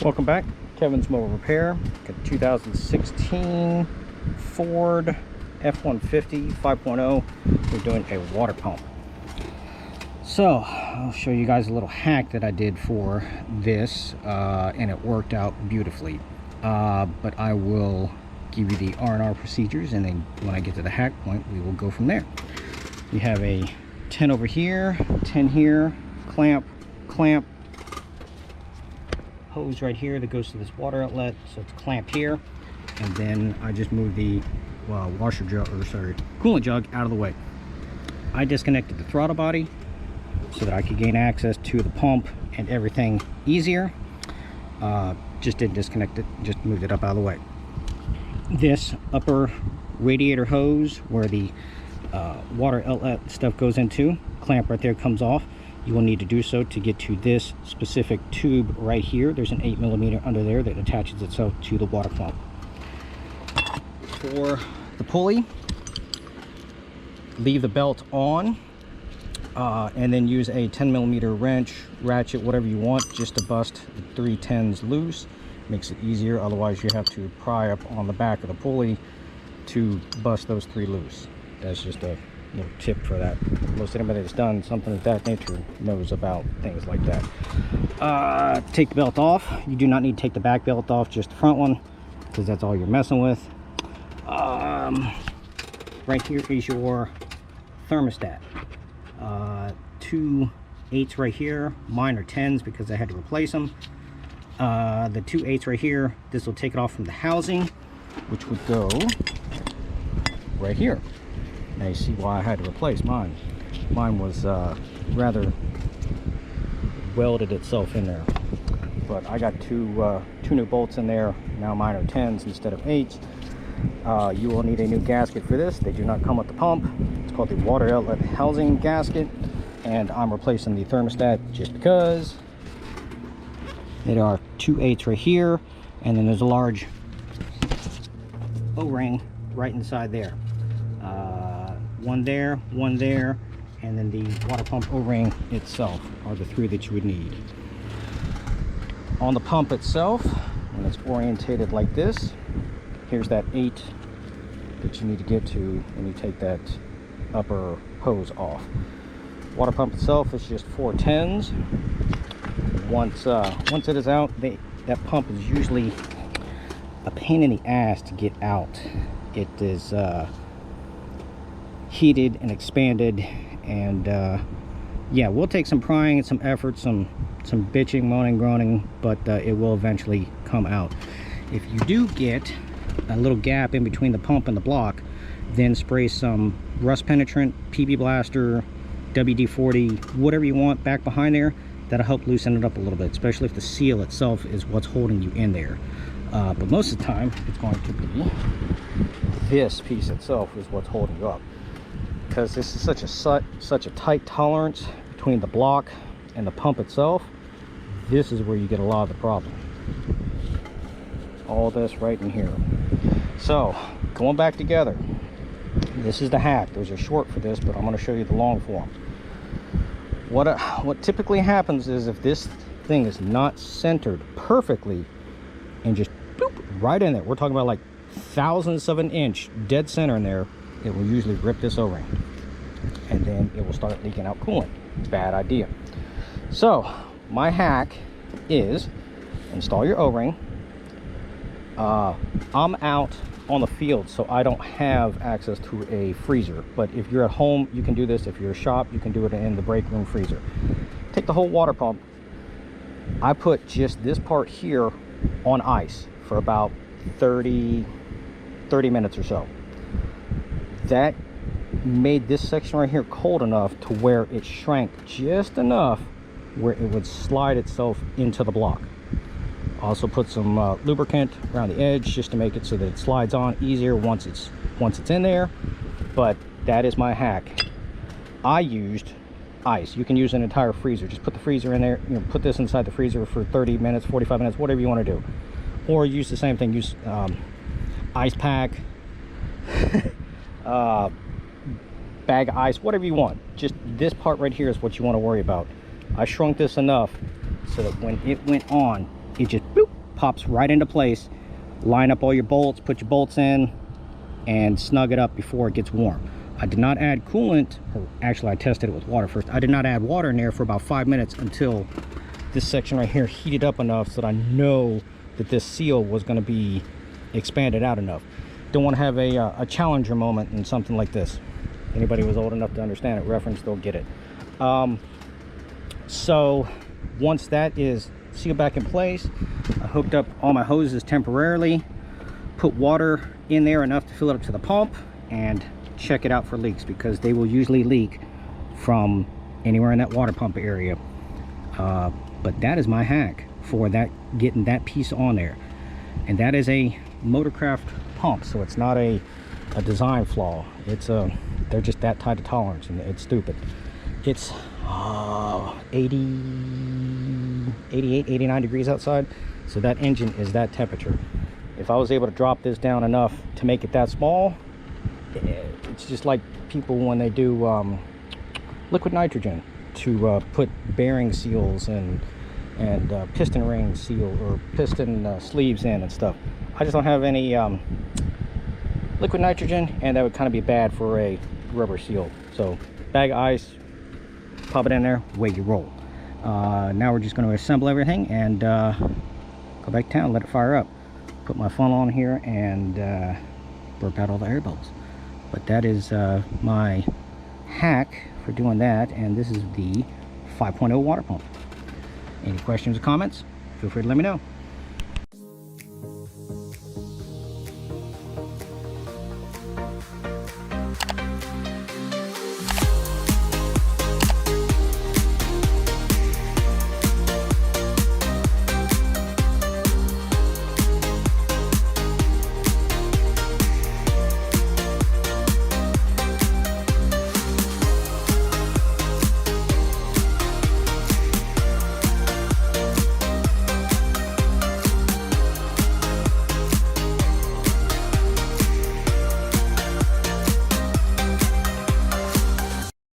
Welcome back, Kevin's Mobile Repair. Got 2016 Ford F-150 5.0. We're doing a water pump. So I'll show you guys a little hack that I did for this, and it worked out beautifully. But I will give you the R&R procedures, and then when I get to the hack point, we will go from there. You have a 10 over here, 10 here, clamp, hose right here that goes to this water outlet, so it's clamped here. And then I just moved the coolant jug out of the way. I disconnected the throttle body so that I could gain access to the pump and everything easier. Just didn't disconnect it, just moved it up out of the way. This upper radiator hose where the water outlet stuff goes into, clamp right there comes off. You will need to do so to get to this specific tube right here. There's an 8mm under there that attaches itself to the water pump. For the pulley, leave the belt on, and then use a 10mm wrench, ratchet, whatever you want, just to bust the 3 10s loose. Makes it easier, otherwise you have to pry up on the back of the pulley to bust those 3 loose. That's just a little tip for that. Most anybody that's done something of that nature knows about things like that. Take the belt off. You do not need to take the back belt off, just the front one, because that's all you're messing with. Right here is your thermostat. 2 8s right here. Mine are 10s because I had to replace them. The 2 8s right here, this will take it off from the housing, which would go right here. Now you see why I had to replace mine. Mine was rather welded itself in there. But I got two new bolts in there. Now mine are 10s instead of 8s. You will need a new gasket for this. They do not come with the pump. It's called the water outlet housing gasket. And I'm replacing the thermostat just because. There are 2 8s right here. And then there's a large O-ring right inside there. One there, and then the water pump O-ring itself are the 3 that you would need. On the pump itself, when it's orientated like this, here's that 8 that you need to get to when you take that upper hose off. Water pump itself is just 4 10s. Once it is out, that pump is usually a pain in the ass to get out. It is heated and expanded, and yeah, we'll take some prying and some effort, some bitching, moaning, groaning, but it will eventually come out. If you do get a little gap in between the pump and the block, then spray some rust penetrant, PB Blaster, WD-40, whatever you want back behind there. That'll help loosen it up a little bit, especially if the seal itself is what's holding you in there. But most of the time it's going to be this piece itself is what's holding you up, because this is such a tight tolerance between the block and the pump itself. This is where you get a lot of the problem. All this right in here. So going back together, this is the hack. There's a short for this, but I'm going to show you the long form. What typically happens is, if this thing is not centered perfectly and just boop, right in there, we're talking about like thousandths of an inch dead center in there, it will usually rip this O-ring, and then it will start leaking out coolant. Bad idea. So my hack is install your O-ring. I'm out on the field, so I don't have access to a freezer, but if you're at home, you can do this. If you're a shop, you can do it in the break room freezer. Take the whole water pump. I put just this part here on ice for about 30 minutes or so. That made this section right here cold enough to where it shrank just enough where it would slide itself into the block. Also put some lubricant around the edge just to make it so that it slides on easier once it's in there. But that is my hack. I used ice. You can use an entire freezer. Just put the freezer in there, put this inside the freezer for 30 minutes, 45 minutes, whatever you want to do. Or use the same thing. Use ice pack, bag of ice, whatever you want. Just this part right here is what you want to worry about. I shrunk this enough so that when it went on, it just boop, pops right into place. Line up all your bolts, put your bolts in, and snug it up before it gets warm. I did not add coolant, or actually I tested it with water first. I did not add water in there for about 5 minutes until this section right here heated up enough so that I know that this seal was going to be expanded out enough. Don't want to have a challenger moment in something like this. Anybody who was old enough to understand it reference, they'll get it. So once that is sealed back in place, I hooked up all my hoses temporarily, put water in there enough to fill it up to the pump, and check it out for leaks, because they will usually leak from anywhere in that water pump area. But that is my hack for that, getting that piece on there. And that is a Motorcraft pump, so it's not a design flaw. It's they're just that tight of tolerance, and it's stupid. It's 88, 89 degrees outside, so that engine is that temperature. If I was able to drop this down enough to make it that small, it's just like people when they do liquid nitrogen to put bearing seals and piston ring seal or piston sleeves in and stuff. I just don't have any liquid nitrogen, and that would kind of be bad for a rubber seal. So bag of ice, pop it in there, away you roll. Now we're just going to assemble everything and go back to town, let it fire up, put my funnel on here, and burp out all the air bubbles. But that is my hack for doing that, and this is the 5.0 water pump. Any questions or comments, feel free to let me know.